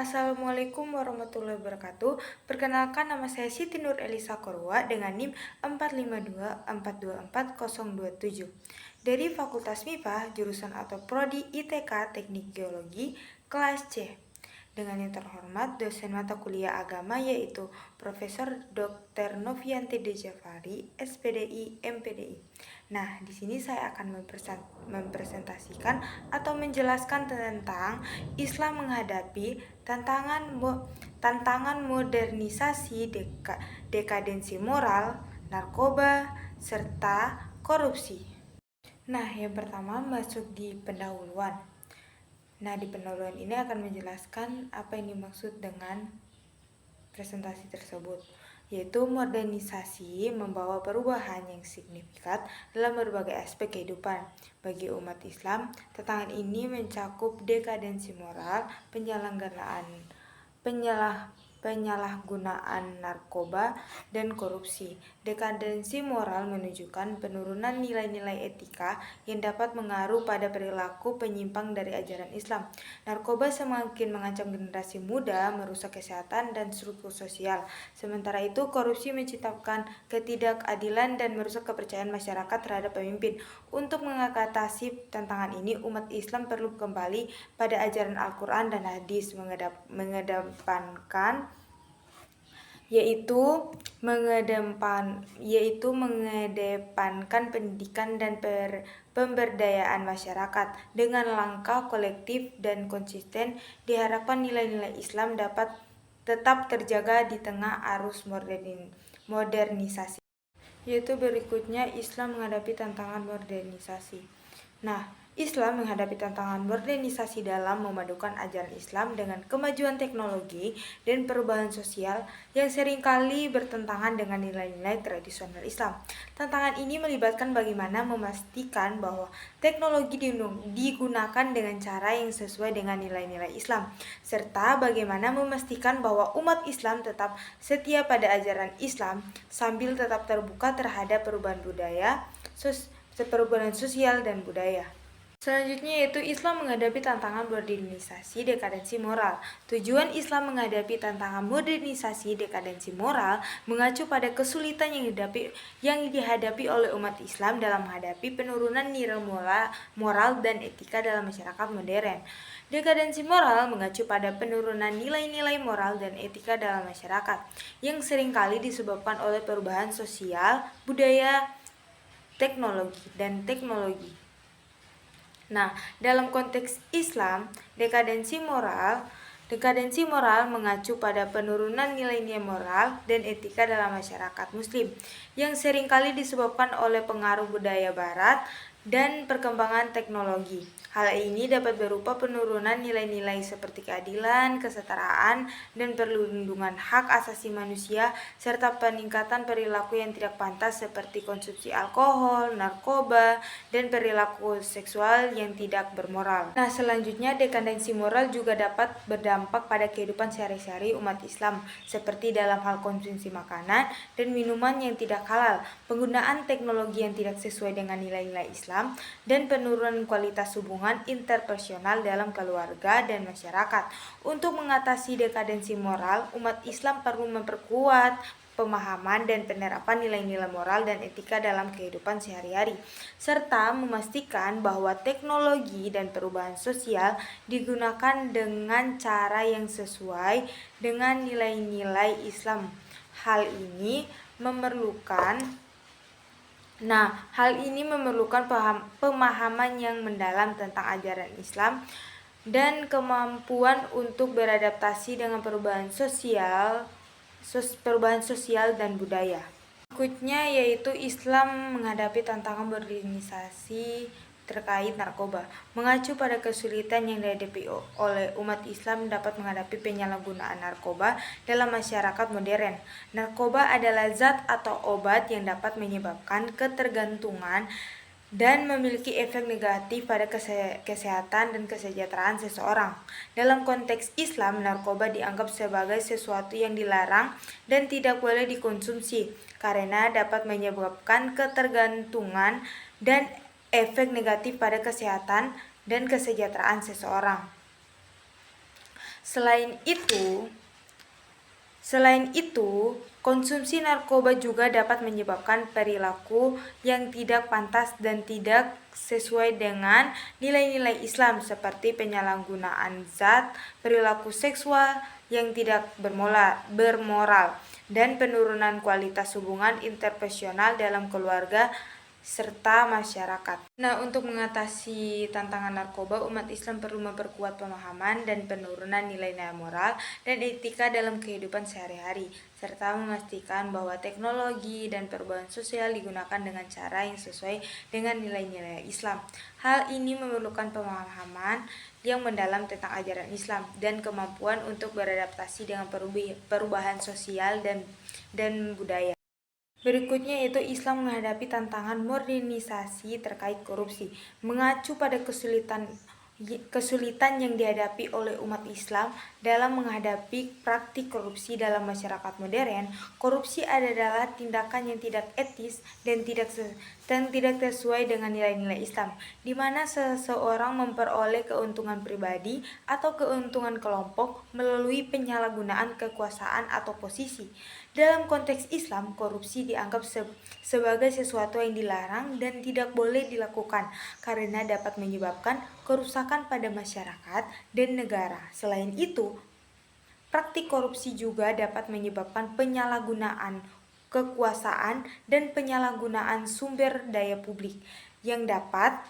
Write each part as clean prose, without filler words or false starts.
Assalamualaikum warahmatullahi wabarakatuh. Perkenalkan, nama saya Siti Nur Elisa Korwa dengan NIM 452424027 dari Fakultas MIPA jurusan atau Prodi ITK Teknik Geologi kelas C. Dengan yang terhormat dosen mata kuliah agama yaitu Profesor Dr. Novianti Dejafari, SPDI, MPDI. Nah, di sini saya akan mempresentasikan atau menjelaskan tentang Islam menghadapi tantangan modernisasi, dekadensi moral, narkoba, serta korupsi. Nah, yang pertama masuk di pendahuluan. Nah, di pendahuluan ini akan menjelaskan apa yang dimaksud dengan presentasi tersebut, yaitu modernisasi membawa perubahan yang signifikan dalam berbagai aspek kehidupan. Bagi umat Islam, tantangan ini mencakup dekadensi moral, penyalahgunaan narkoba, dan korupsi. Dekadensi moral menunjukkan penurunan nilai-nilai etika yang dapat mengaruh pada perilaku penyimpang dari ajaran Islam. Narkoba semakin mengancam generasi muda, merusak kesehatan dan struktur sosial. Sementara itu, korupsi menciptakan ketidakadilan dan merusak kepercayaan masyarakat terhadap pemimpin. Untuk mengatasi tantangan ini, umat Islam perlu kembali pada ajaran Al-Quran dan Hadis, mengedepankan pendidikan dan pemberdayaan masyarakat. Dengan langkah kolektif dan konsisten, diharapkan nilai-nilai Islam dapat tetap terjaga di tengah arus modernisasi. Yaitu berikutnya, Islam menghadapi tantangan modernisasi. Nah, Islam menghadapi tantangan modernisasi dalam memadukan ajaran Islam dengan kemajuan teknologi dan perubahan sosial yang seringkali bertentangan dengan nilai-nilai tradisional Islam. Tantangan ini melibatkan bagaimana memastikan bahwa teknologi digunakan dengan cara yang sesuai dengan nilai-nilai Islam, serta bagaimana memastikan bahwa umat Islam tetap setia pada ajaran Islam sambil tetap terbuka terhadap perubahan sosial dan budaya. Selanjutnya yaitu Islam menghadapi tantangan modernisasi dekadensi moral. Tujuan Islam menghadapi tantangan modernisasi dekadensi moral mengacu pada kesulitan yang dihadapi oleh umat Islam dalam menghadapi penurunan nilai moral dan etika dalam masyarakat modern. Dekadensi moral mengacu pada penurunan nilai-nilai moral dan etika dalam masyarakat yang seringkali disebabkan oleh perubahan sosial, budaya, teknologi. Nah, dalam konteks Islam, dekadensi moral mengacu pada penurunan nilai-nilai moral dan etika dalam masyarakat muslim yang seringkali disebabkan oleh pengaruh budaya barat dan perkembangan teknologi. Hal ini dapat berupa penurunan nilai-nilai seperti keadilan, kesetaraan, dan perlindungan hak asasi manusia, serta peningkatan perilaku yang tidak pantas seperti konsumsi alkohol, narkoba, dan perilaku seksual yang tidak bermoral. Nah, selanjutnya dekadensi moral juga dapat berdampak pada kehidupan sehari-hari umat Islam, seperti dalam hal konsumsi makanan dan minuman yang tidak halal, penggunaan teknologi yang tidak sesuai dengan nilai-nilai Islam, dan penurunan kualitas hubungan interpersonal dalam keluarga dan masyarakat. Untuk mengatasi dekadensi moral, umat Islam perlu memperkuat pemahaman dan penerapan nilai-nilai moral dan etika dalam kehidupan sehari-hari, serta memastikan bahwa teknologi dan perubahan sosial digunakan dengan cara yang sesuai dengan nilai-nilai Islam. Hal ini memerlukan pemahaman yang mendalam tentang ajaran Islam dan kemampuan untuk beradaptasi dengan perubahan sosial dan budaya. Berikutnya yaitu Islam menghadapi tantangan modernisasi terkait narkoba. Mengacu pada kesulitan yang dihadapi oleh umat Islam dapat menghadapi penyalahgunaan narkoba dalam masyarakat modern. Narkoba adalah zat atau obat yang dapat menyebabkan ketergantungan dan memiliki efek negatif pada kesehatan dan kesejahteraan seseorang. Dalam konteks Islam, narkoba dianggap sebagai sesuatu yang dilarang dan tidak boleh dikonsumsi karena dapat menyebabkan ketergantungan dan efek negatif pada kesehatan dan kesejahteraan seseorang. Selain itu, konsumsi narkoba juga dapat menyebabkan perilaku yang tidak pantas dan tidak sesuai dengan nilai-nilai Islam seperti penyalahgunaan zat, perilaku seksual yang tidak bermoral, dan penurunan kualitas hubungan interpersonal dalam keluarga serta masyarakat. Nah, untuk mengatasi tantangan narkoba, umat Islam perlu memperkuat pemahaman dan penurunan nilai-nilai moral dan etika dalam kehidupan sehari-hari, serta memastikan bahwa teknologi dan perubahan sosial digunakan dengan cara yang sesuai dengan nilai-nilai Islam. Hal ini memerlukan pemahaman yang mendalam tentang ajaran Islam dan kemampuan untuk beradaptasi dengan perubahan sosial dan budaya. Berikutnya yaitu Islam menghadapi tantangan modernisasi terkait korupsi. Mengacu pada kesulitan yang dihadapi oleh umat Islam dalam menghadapi praktik korupsi dalam masyarakat modern, korupsi adalah tindakan yang tidak etis dan tidak sesuai dengan nilai-nilai Islam, di mana seseorang memperoleh keuntungan pribadi atau keuntungan kelompok melalui penyalahgunaan kekuasaan atau posisi. Dalam konteks Islam, korupsi dianggap sebagai sesuatu yang dilarang dan tidak boleh dilakukan karena dapat menyebabkan kerusakan pada masyarakat dan negara. Selain itu, praktik korupsi juga dapat menyebabkan penyalahgunaan kekuasaan dan penyalahgunaan sumber daya publik yang dapat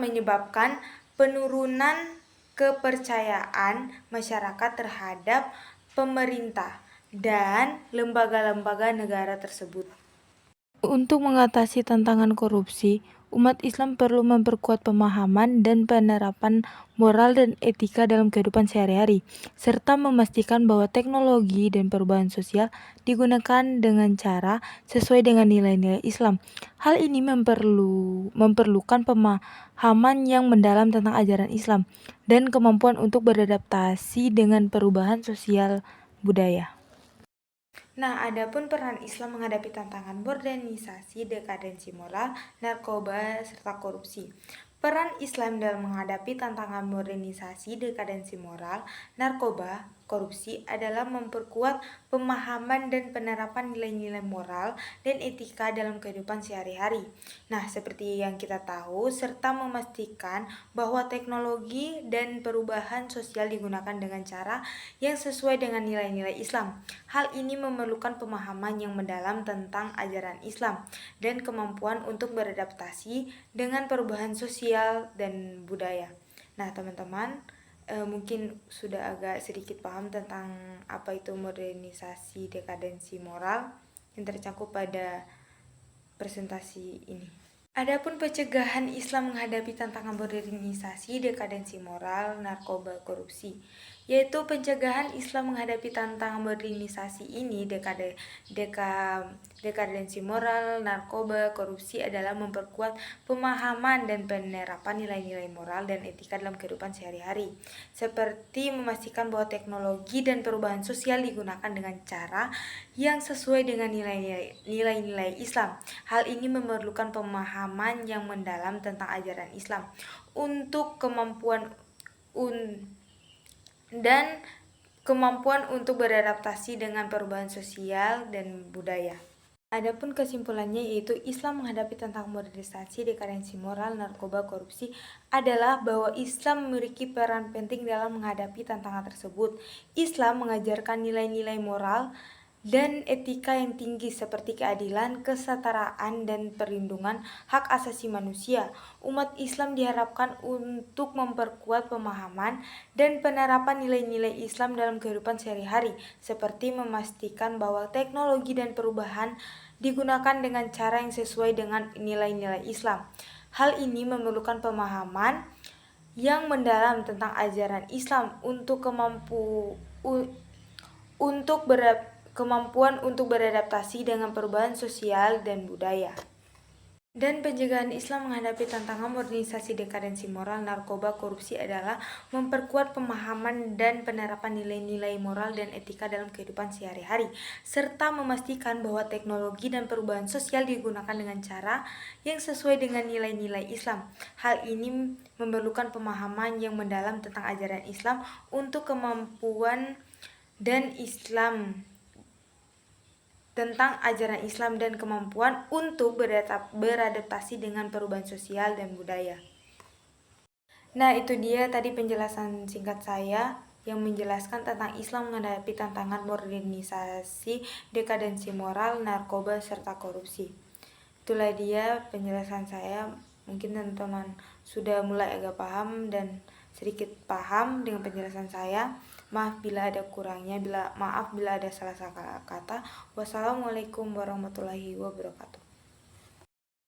menyebabkan penurunan kepercayaan masyarakat terhadap pemerintah dan lembaga-lembaga negara tersebut. Untuk mengatasi tantangan korupsi, umat Islam perlu memperkuat pemahaman dan penerapan moral dan etika dalam kehidupan sehari-hari, serta memastikan bahwa teknologi dan perubahan sosial digunakan dengan cara sesuai dengan nilai-nilai Islam. Hal ini memerlukan pemahaman yang mendalam tentang ajaran Islam dan kemampuan untuk beradaptasi dengan perubahan sosial budaya. Nah, adapun peran Islam menghadapi tantangan modernisasi, dekadensi moral, narkoba, serta korupsi. Peran Islam dalam menghadapi tantangan modernisasi, dekadensi moral, narkoba, korupsi adalah memperkuat pemahaman dan penerapan nilai-nilai moral dan etika dalam kehidupan sehari-hari. Nah, seperti yang kita tahu, serta memastikan bahwa teknologi dan perubahan sosial digunakan dengan cara yang sesuai dengan nilai-nilai Islam. Hal ini memerlukan pemahaman yang mendalam tentang ajaran Islam dan kemampuan untuk beradaptasi dengan perubahan sosial dan budaya. Nah, teman-teman, mungkin sudah agak sedikit paham tentang apa itu modernisasi dekadensi moral yang tercakup pada presentasi ini. Adapun pencegahan Islam menghadapi tantangan modernisasi, dekadensi moral, narkoba, korupsi, yaitu pencegahan Islam menghadapi tantangan modernisasi ini, dekadensi moral, narkoba, korupsi adalah memperkuat pemahaman dan penerapan nilai-nilai moral dan etika dalam kehidupan sehari-hari, seperti memastikan bahwa teknologi dan perubahan sosial digunakan dengan cara yang sesuai dengan nilai-nilai Islam. Hal ini memerlukan pemahaman yang mendalam tentang ajaran Islam untuk kemampuan untuk beradaptasi dengan perubahan sosial dan budaya. Adapun kesimpulannya yaitu Islam menghadapi tantangan modernisasi, dekadensi moral, narkoba, korupsi adalah bahwa Islam memiliki peran penting dalam menghadapi tantangan tersebut. Islam mengajarkan nilai-nilai moral dan etika yang tinggi seperti keadilan, kesetaraan, dan perlindungan hak asasi manusia. Umat Islam diharapkan untuk memperkuat pemahaman dan penerapan nilai-nilai Islam dalam kehidupan sehari-hari, seperti memastikan bahwa teknologi dan perubahan digunakan dengan cara yang sesuai dengan nilai-nilai Islam. Hal ini memerlukan pemahaman yang mendalam tentang ajaran Islam untuk kemampuan untuk beradaptasi dengan perubahan sosial dan budaya. Dan pencegahan Islam menghadapi tantangan modernisasi, dekadensi moral, narkoba, korupsi adalah memperkuat pemahaman dan penerapan nilai-nilai moral dan etika dalam kehidupan sehari-hari, serta memastikan bahwa teknologi dan perubahan sosial digunakan dengan cara yang sesuai dengan nilai-nilai Islam. Hal ini memerlukan pemahaman yang mendalam tentang ajaran Islam untuk kemampuan dan Islam tentang ajaran Islam dan kemampuan untuk beradaptasi dengan perubahan sosial dan budaya. Nah, itu dia tadi penjelasan singkat saya yang menjelaskan tentang Islam menghadapi tantangan modernisasi, dekadensi moral, narkoba, serta korupsi. Itulah dia penjelasan saya. Mungkin teman-teman sudah mulai agak paham dan sedikit paham dengan penjelasan saya. Maaf bila ada kurangnya, maaf bila ada salah kata. Wassalamualaikum warahmatullahi wabarakatuh.